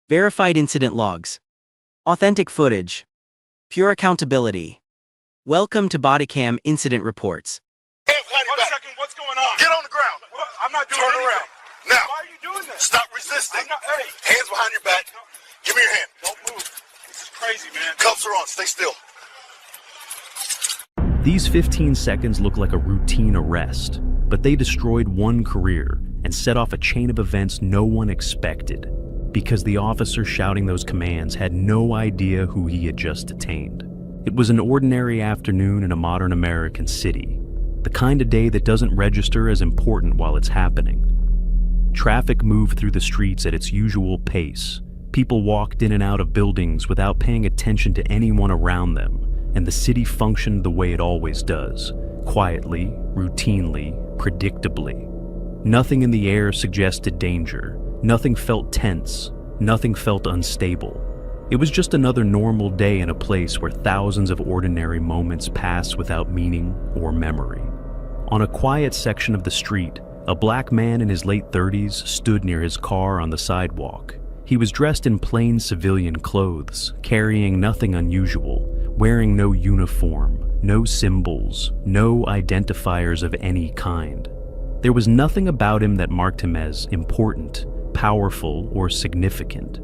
Verified incident logs. Authentic footage. Pure accountability. Welcome to Bodycam Incident Reports. Hands behind your back. 1 second, what's going on? Get on the ground. I'm not doing Turn anything. around. Now, Why are you doing this? stop resisting. I'm not, hey, Hands behind your back. Give me your hand. don't move. This is crazy, man. Cuffs are on. Stay still. These 15 seconds look like a routine arrest, but they destroyed one career and set off a chain of events no one expected, because the officer shouting those commands had no idea who he had just detained. It was an ordinary afternoon in a modern American city, the kind of day that doesn't register as important while it's happening. Traffic moved through the streets at its usual pace. People walked in and out of buildings without paying attention to anyone around them, and the city functioned the way it always does, quietly, routinely, predictably. Nothing in the air suggested danger. Nothing felt tense. Nothing felt unstable. It was just another normal day in a place where thousands of ordinary moments pass without meaning or memory. On a quiet section of the street, a black man in his late 30s stood near his car on the sidewalk. He was dressed in plain civilian clothes, carrying nothing unusual, wearing no uniform, no symbols, no identifiers of any kind. There was nothing about him that marked him as important, powerful, or significant.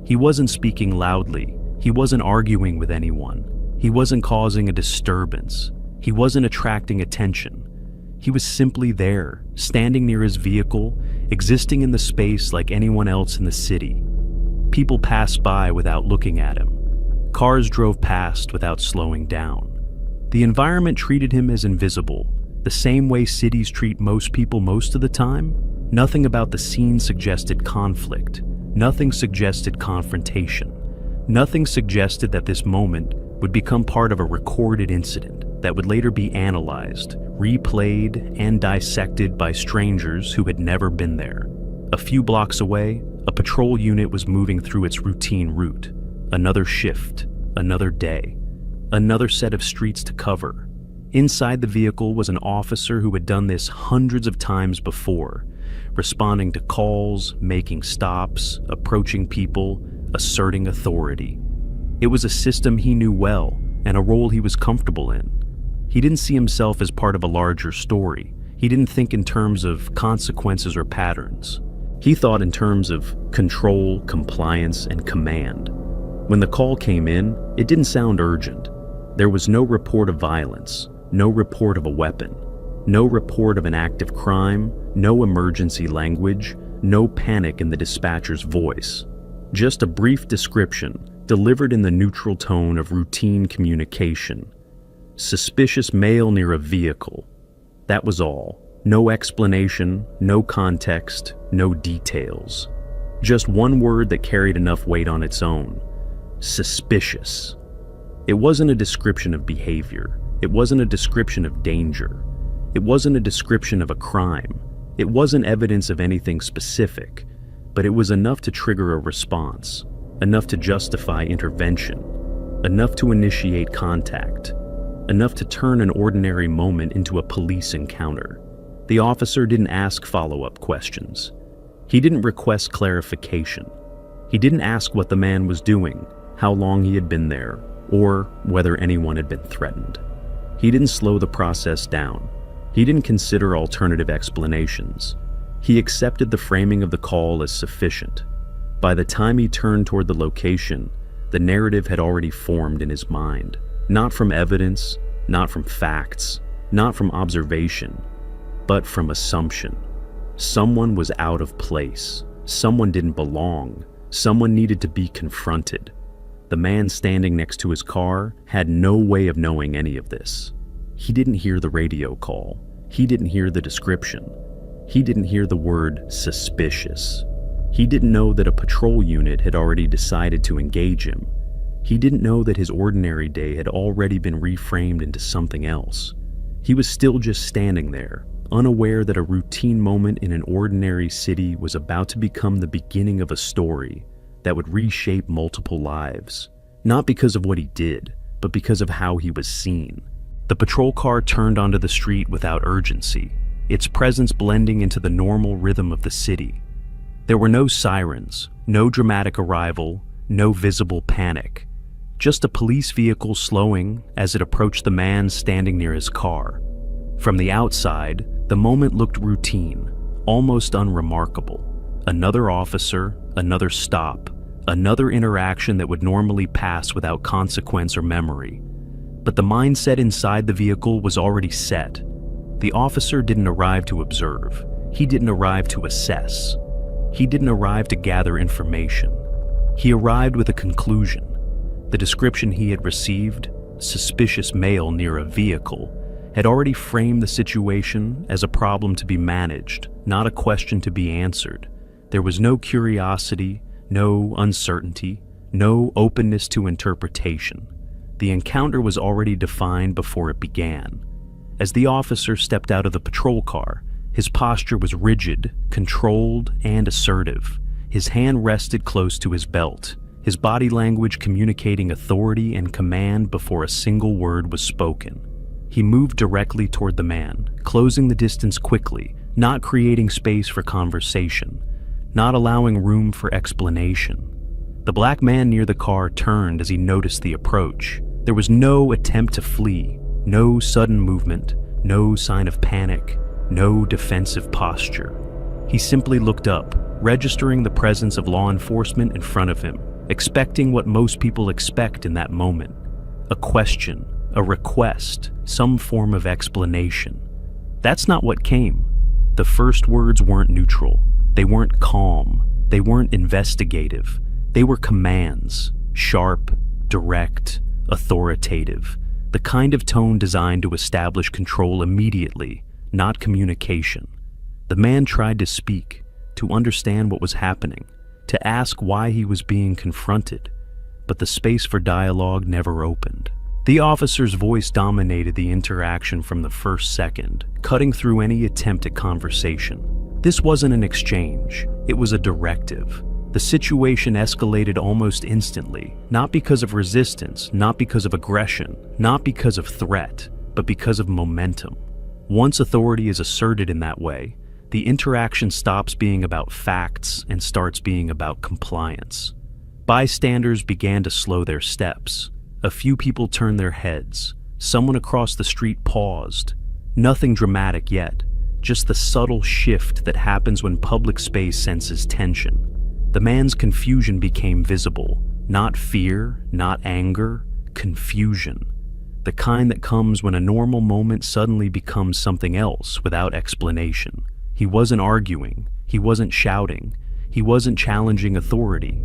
He wasn't speaking loudly. He wasn't arguing with anyone. He wasn't causing a disturbance. He wasn't attracting attention. He was simply there, standing near his vehicle, existing in the space like anyone else in the city. People passed by without looking at him. Cars drove past without slowing down. The environment treated him as invisible, the same way cities treat most people most of the time. Nothing about the scene suggested conflict. Nothing suggested confrontation. Nothing suggested that this moment would become part of a recorded incident that would later be analyzed, replayed, and dissected by strangers who had never been there. A few blocks away, a patrol unit was moving through its routine route. Another shift, another day, another set of streets to cover. Inside the vehicle was an officer who had done this hundreds of times before, responding to calls, making stops, approaching people, asserting authority. It was a system he knew well and a role he was comfortable in. He didn't see himself as part of a larger story. He didn't think in terms of consequences or patterns. He thought in terms of control, compliance, and command. When the call came in, it didn't sound urgent. There was no report of violence, no report of a weapon, no report of an active crime, no emergency language, no panic in the dispatcher's voice. Just a brief description, delivered in the neutral tone of routine communication. Suspicious male near a vehicle. That was all. No explanation, no context, no details. Just one word that carried enough weight on its own. Suspicious. It wasn't a description of behavior. It wasn't a description of danger. It wasn't a description of a crime. It wasn't evidence of anything specific, but it was enough to trigger a response, enough to justify intervention, enough to initiate contact, enough to turn an ordinary moment into a police encounter. The officer didn't ask follow-up questions. He didn't request clarification. He didn't ask what the man was doing, how long he had been there, or whether anyone had been threatened. He didn't slow the process down. He didn't consider alternative explanations. He accepted the framing of the call as sufficient. By the time he turned toward the location, the narrative had already formed in his mind. Not from evidence, not from facts, not from observation, but from assumption. Someone was out of place. Someone didn't belong. Someone needed to be confronted. The man standing next to his car had no way of knowing any of this. He didn't hear the radio call. He didn't hear the description. He didn't hear the word suspicious. He didn't know that a patrol unit had already decided to engage him. He didn't know that his ordinary day had already been reframed into something else. He was still just standing there, unaware that a routine moment in an ordinary city was about to become the beginning of a story that would reshape multiple lives, not because of what he did, but because of how he was seen. The patrol car turned onto the street without urgency, its presence blending into the normal rhythm of the city. There were no sirens, No dramatic arrival, no visible panic. Just a police vehicle slowing as it approached the man standing near his car. From the outside, the moment looked routine, almost unremarkable. Another officer, another stop, another interaction that would normally pass without consequence or memory. But the mindset inside the vehicle was already set. The officer didn't arrive to observe. He didn't arrive to assess. He didn't arrive to gather information. He arrived with a conclusion. The description he had received, suspicious male near a vehicle, had already framed the situation as a problem to be managed, not a question to be answered. There was no curiosity, no uncertainty, no openness to interpretation. The encounter was already defined before it began. As the officer stepped out of the patrol car, his posture was rigid, controlled, and assertive. His hand rested close to his belt, his body language communicating authority and command before a single word was spoken. He moved directly toward the man, closing the distance quickly, not creating space for conversation, not allowing room for explanation. The black man near the car turned as he noticed the approach. There was no attempt to flee, no sudden movement, no sign of panic, no defensive posture. He simply looked up, registering the presence of law enforcement in front of him, expecting what most people expect in that moment. A question, a request, some form of explanation. That's not what came. The first words weren't neutral. They weren't calm. They weren't investigative. They were commands, sharp, direct, authoritative, the kind of tone designed to establish control immediately, not communication. The man tried to speak, to understand what was happening, to ask why he was being confronted, but the space for dialogue never opened. The officer's voice dominated the interaction from the first second, cutting through any attempt at conversation. This wasn't an exchange, it was a directive. The situation escalated almost instantly, not because of resistance, not because of aggression, not because of threat, but because of momentum. Once authority is asserted in that way, the interaction stops being about facts and starts being about compliance. Bystanders began to slow their steps. A few people turned their heads. Someone across the street paused. Nothing dramatic yet, just the subtle shift that happens when public space senses tension. The man's confusion became visible, not fear, not anger, confusion. The kind that comes when a normal moment suddenly becomes something else without explanation. He wasn't arguing, he wasn't shouting, he wasn't challenging authority.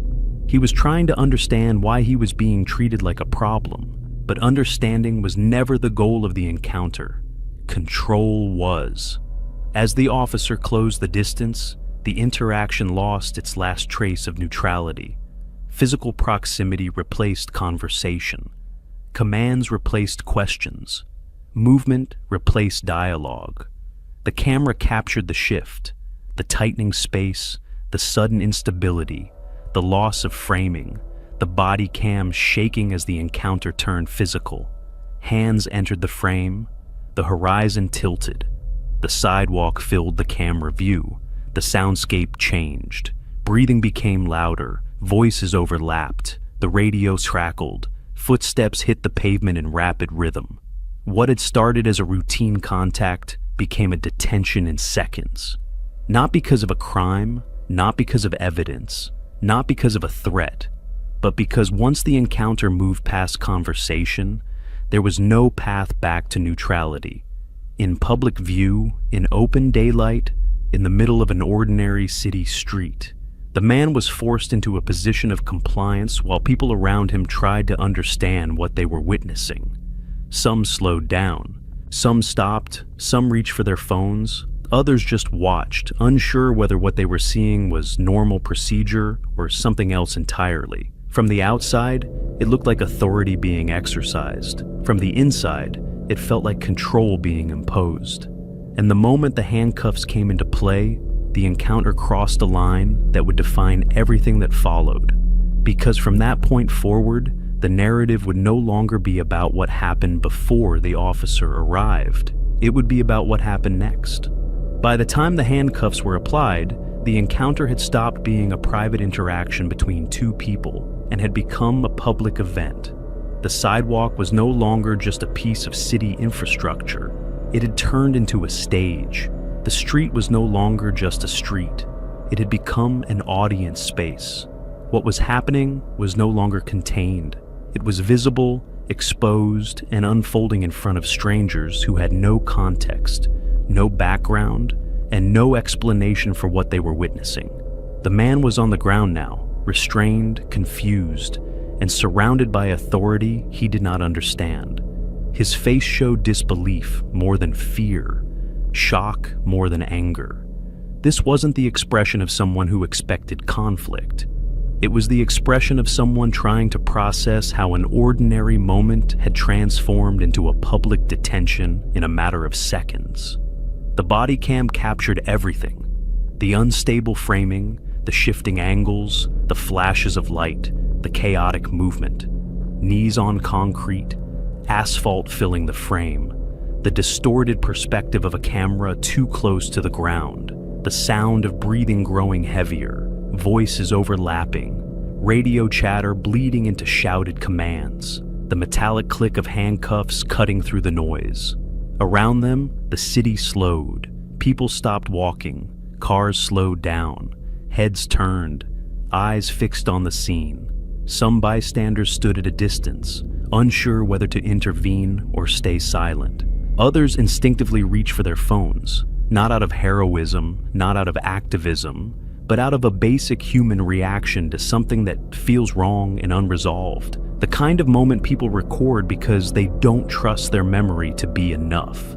He was trying to understand why he was being treated like a problem, but understanding was never the goal of the encounter. Control was. As the officer closed the distance, the interaction lost its last trace of neutrality. Physical proximity replaced conversation. Commands replaced questions. Movement replaced dialogue. The camera captured the shift, the tightening space, the sudden instability, the loss of framing, the body cam shaking as the encounter turned physical. Hands entered the frame, the horizon tilted, the sidewalk filled the camera view. The soundscape changed. Breathing became louder, voices overlapped, the radio crackled, footsteps hit the pavement in rapid rhythm. What had started as a routine contact became a detention in seconds. Not because of a crime, not because of evidence, not because of a threat, but because once the encounter moved past conversation, there was no path back to neutrality. In public view, in open daylight, in the middle of an ordinary city street, the man was forced into a position of compliance while people around him tried to understand what they were witnessing. Some slowed down, some stopped, some reached for their phones, others just watched, unsure whether what they were seeing was normal procedure or something else entirely. From the outside, it looked like authority being exercised. From the inside, it felt like control being imposed. And the moment the handcuffs came into play, the encounter crossed a line that would define everything that followed. Because from that point forward, the narrative would no longer be about what happened before the officer arrived. It would be about what happened next. By the time the handcuffs were applied, The encounter had stopped being a private interaction between two people and had become a public event. The sidewalk was no longer just a piece of city infrastructure. It had turned into a stage. The street was no longer just a street. It had become an audience space. What was happening was no longer contained. It was visible, exposed, and unfolding in front of strangers who had no context, no background, and no explanation for what they were witnessing. The man was on the ground now, restrained, confused, and surrounded by authority he did not understand. His face showed disbelief more than fear, shock more than anger. This wasn't the expression of someone who expected conflict. It was the expression of someone trying to process how an ordinary moment had transformed into a public detention in a matter of seconds. The body cam captured everything: the unstable framing, the shifting angles, the flashes of light, the chaotic movement. Knees on concrete, asphalt filling the frame, the distorted perspective of a camera too close to the ground, the sound of breathing growing heavier, voices overlapping, radio chatter bleeding into shouted commands, the metallic click of handcuffs cutting through the noise. Around them, the city slowed. People stopped walking, cars slowed down, heads turned, eyes fixed on the scene. Some bystanders stood at a distance, unsure whether to intervene or stay silent. Others instinctively reached for their phones, not out of heroism, not out of activism, but out of a basic human reaction to something that feels wrong and unresolved. The kind of moment people record because they don't trust their memory to be enough.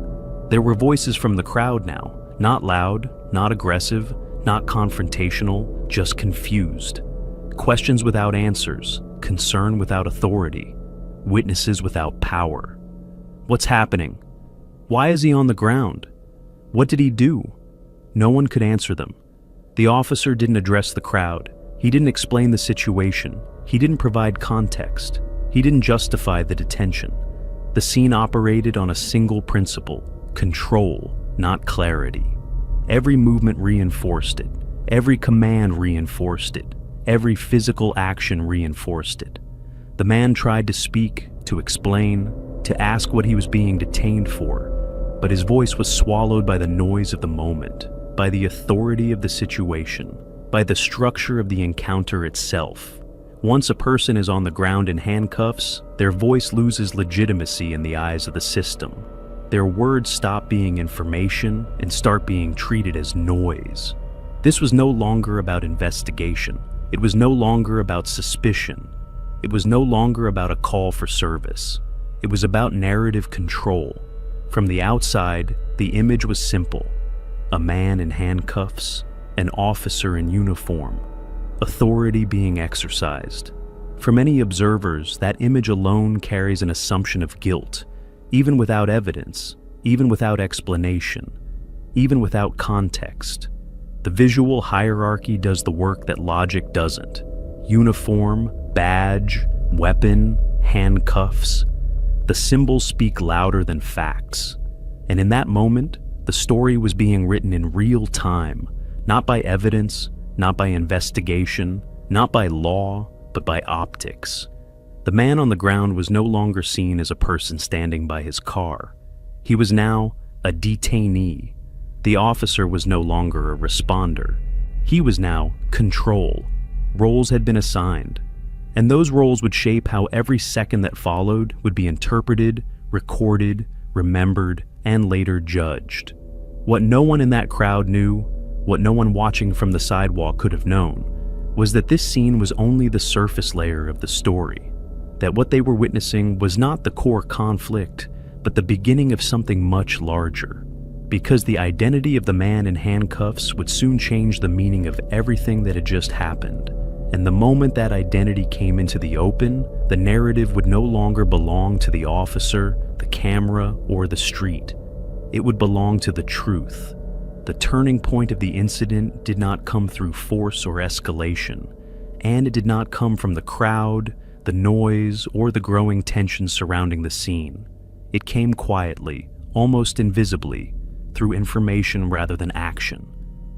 There were voices from the crowd now, not loud, not aggressive, not confrontational, just confused. Questions without answers, concern without authority, witnesses without power. What's happening? Why is he on the ground? What did he do? No one could answer them. The officer didn't address the crowd. He didn't explain the situation. He didn't provide context. He didn't justify the detention. The scene operated on a single principle: control, not clarity. Every movement reinforced it. Every command reinforced it. Every physical action reinforced it. The man tried to speak, to explain, to ask what he was being detained for, but his voice was swallowed by the noise of the moment, by the authority of the situation, by the structure of the encounter itself. Once a person is on the ground in handcuffs, their voice loses legitimacy in the eyes of the system. Their words stop being information and start being treated as noise. This was no longer about investigation. It was no longer about suspicion. It was no longer about a call for service. It was about narrative control. From the outside, the image was simple: a man in handcuffs, an officer in uniform, authority being exercised. For many observers, that image alone carries an assumption of guilt, even without evidence, even without explanation, even without context. The visual hierarchy does the work that logic doesn't. Uniform, badge, weapon, handcuffs. The symbols speak louder than facts. And in that moment, the story was being written in real time, not by evidence, not by investigation, not by law, but by optics. The man on the ground was no longer seen as a person standing by his car. He was now a detainee. The officer was no longer a responder. He was now control. Roles had been assigned, and those roles would shape how every second that followed would be interpreted, recorded, remembered, and later judged. What no one in that crowd knew, what no one watching from the sidewalk could have known, was that this scene was only the surface layer of the story, that what they were witnessing was not the core conflict, but the beginning of something much larger. Because the identity of the man in handcuffs would soon change the meaning of everything that had just happened. And the moment that identity came into the open, the narrative would no longer belong to the officer, the camera, or the street. It would belong to the truth. The turning point of the incident did not come through force or escalation, and it did not come from the crowd, the noise, or the growing tension surrounding the scene. It came quietly, almost invisibly, through information rather than action.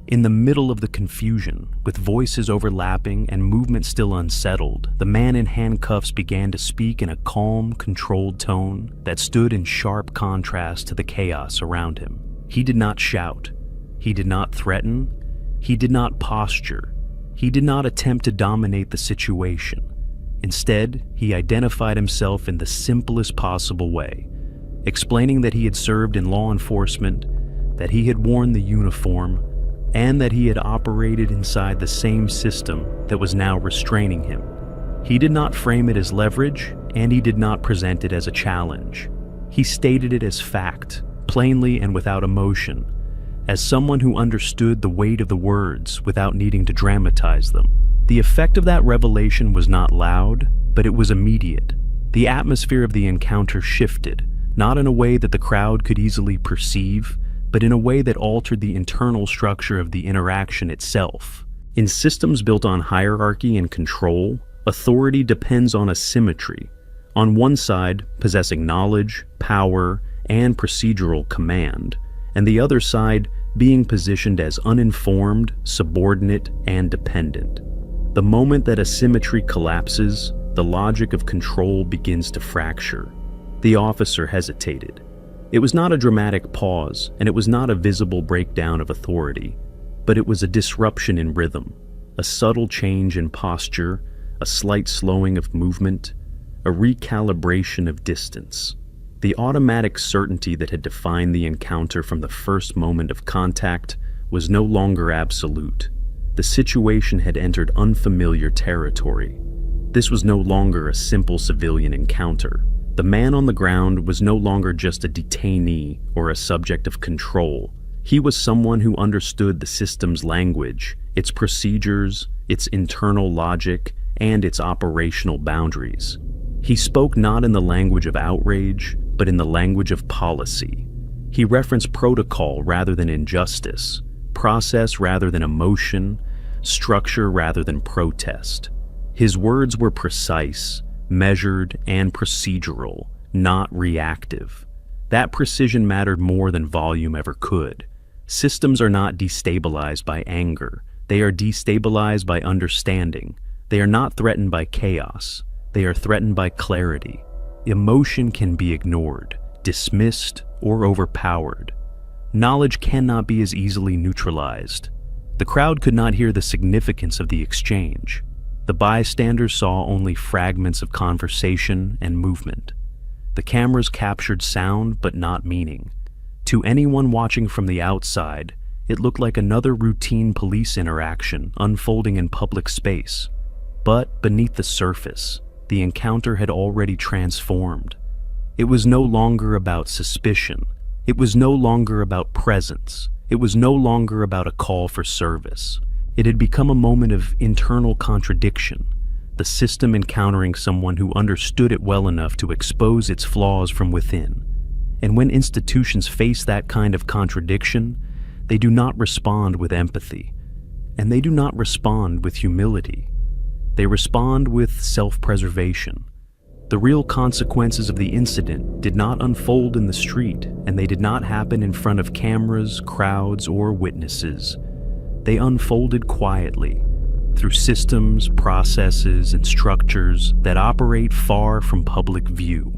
In the middle of the confusion, with voices overlapping and movement still unsettled, the man in handcuffs began to speak in a calm, controlled tone that stood in sharp contrast to the chaos around him. He did not shout. He did not threaten. He did not posture. He did not attempt to dominate the situation. Instead, he identified himself in the simplest possible way, explaining that he had served in law enforcement, that he had worn the uniform, and that he had operated inside the same system that was now restraining him. He did not frame it as leverage, and he did not present it as a challenge. He stated it as fact, plainly and without emotion, as someone who understood the weight of the words without needing to dramatize them. The effect of that revelation was not loud, but it was immediate. The atmosphere of the encounter shifted, not in a way that the crowd could easily perceive, but in a way that altered the internal structure of the interaction itself. In systems built on hierarchy and control, authority depends on asymmetry. On one side, possessing knowledge, power, and procedural command, and the other side being positioned as uninformed, subordinate, and dependent. The moment that asymmetry collapses, the logic of control begins to fracture. The officer hesitated. It was not a dramatic pause, and it was not a visible breakdown of authority, but it was a disruption in rhythm, a subtle change in posture, a slight slowing of movement, a recalibration of distance. The automatic certainty that had defined the encounter from the first moment of contact was no longer absolute. The situation had entered unfamiliar territory. This was no longer a simple civilian encounter. The man on the ground was no longer just a detainee or a subject of control. He was someone who understood the system's language, its procedures, its internal logic, and its operational boundaries. He spoke not in the language of outrage, but in the language of policy. He referenced protocol rather than injustice, process rather than emotion, structure rather than protest. His words were precise, measured, and procedural, not reactive. That precision mattered more than volume ever could. Systems are not destabilized by anger. They are destabilized by understanding. They are not threatened by chaos. They are threatened by clarity. Emotion can be ignored, dismissed, or overpowered. Knowledge cannot be as easily neutralized. The crowd could not hear the significance of the exchange. The bystanders saw only fragments of conversation and movement. The cameras captured sound but not meaning. To anyone watching from the outside, it looked like another routine police interaction unfolding in public space. But beneath the surface, the encounter had already transformed. It was no longer about suspicion. It was no longer about presence. It was no longer about a call for service. It had become a moment of internal contradiction, the system encountering someone who understood it well enough to expose its flaws from within. And when institutions face that kind of contradiction, they do not respond with empathy, and they do not respond with humility. They respond with self-preservation. The real consequences of the incident did not unfold in the street, and they did not happen in front of cameras, crowds, or witnesses. They unfolded quietly, through systems, processes, and structures that operate far from public view.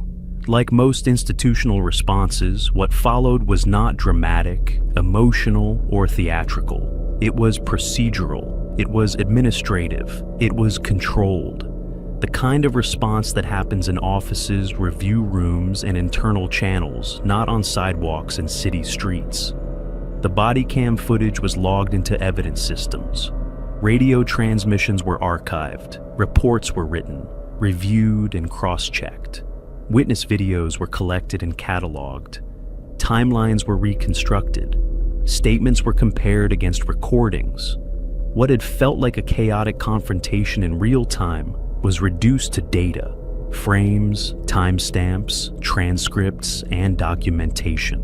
Like most institutional responses, what followed was not dramatic, emotional, or theatrical. It was procedural. It was administrative. It was controlled. The kind of response that happens in offices, review rooms, and internal channels, not on sidewalks and city streets. The body cam footage was logged into evidence systems. Radio transmissions were archived. Reports were written, reviewed, and cross-checked. Witness videos were collected and cataloged. Timelines were reconstructed. Statements were compared against recordings. What had felt like a chaotic confrontation in real time was reduced to data, frames, timestamps, transcripts, and documentation.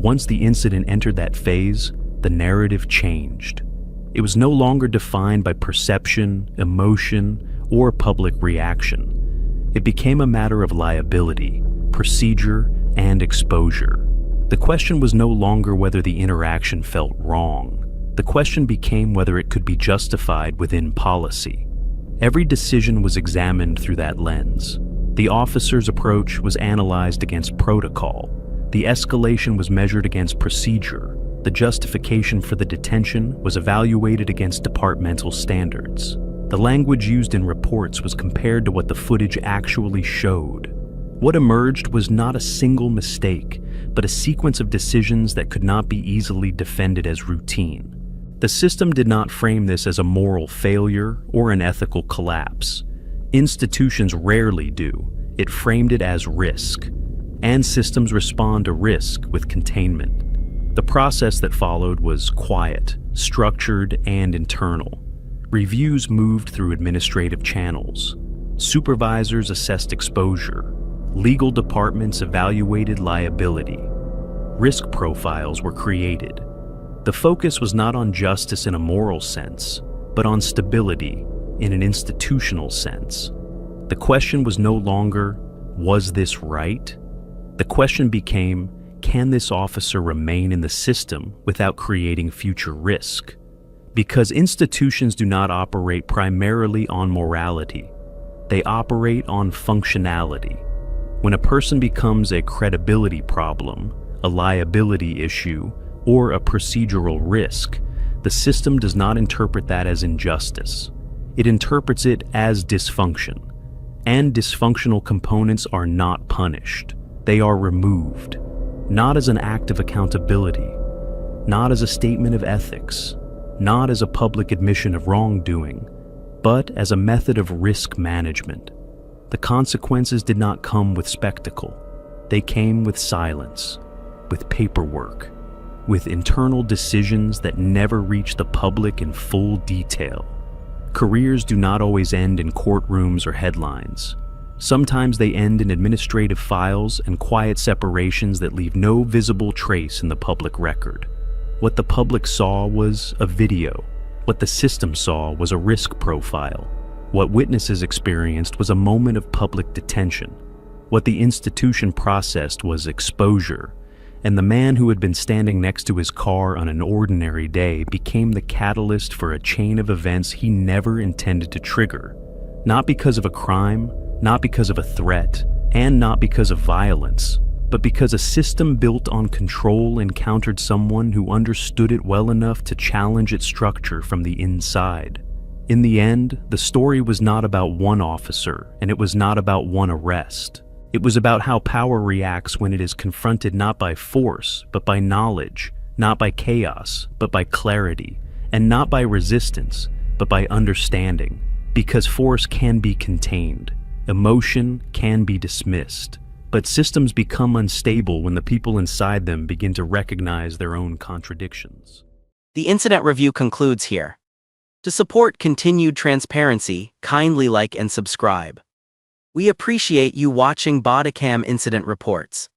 Once the incident entered that phase, the narrative changed. It was no longer defined by perception, emotion, or public reaction. It became a matter of liability, procedure, and exposure. The question was no longer whether the interaction felt wrong. The question became whether it could be justified within policy. Every decision was examined through that lens. The officer's approach was analyzed against protocol. The escalation was measured against procedure. The justification for the detention was evaluated against departmental standards. The language used in reports was compared to what the footage actually showed. What emerged was not a single mistake, but a sequence of decisions that could not be easily defended as routine. The system did not frame this as a moral failure or an ethical collapse. Institutions rarely do. It framed it as risk. And systems respond to risk with containment. The process that followed was quiet, structured, and internal. Reviews moved through administrative channels. Supervisors assessed exposure. Legal departments evaluated liability. Risk profiles were created. The focus was not on justice in a moral sense, but on stability in an institutional sense. The question was no longer, was this right? The question became, can this officer remain in the system without creating future risk? Because institutions do not operate primarily on morality. They operate on functionality. When a person becomes a credibility problem, a liability issue, or a procedural risk, the system does not interpret that as injustice. It interprets it as dysfunction. And dysfunctional components are not punished. They are removed, not as an act of accountability, not as a statement of ethics, not as a public admission of wrongdoing, but as a method of risk management. The consequences did not come with spectacle. They came with silence, with paperwork, with internal decisions that never reach the public in full detail. Careers do not always end in courtrooms or headlines. Sometimes they end in administrative files and quiet separations that leave no visible trace in the public record. What the public saw was a video. What the system saw was a risk profile. What witnesses experienced was a moment of public detention. What the institution processed was exposure. And the man who had been standing next to his car on an ordinary day became the catalyst for a chain of events he never intended to trigger. Not because of a crime, not because of a threat, and not because of violence, but because a system built on control encountered someone who understood it well enough to challenge its structure from the inside. In the end, the story was not about one officer, and it was not about one arrest. It was about how power reacts when it is confronted not by force, but by knowledge, not by chaos, but by clarity, and not by resistance, but by understanding. Because force can be contained, emotion can be dismissed, but systems become unstable when the people inside them begin to recognize their own contradictions. The incident review concludes here. To support continued transparency, kindly like and subscribe. We appreciate you watching Bodycam Incident Reports.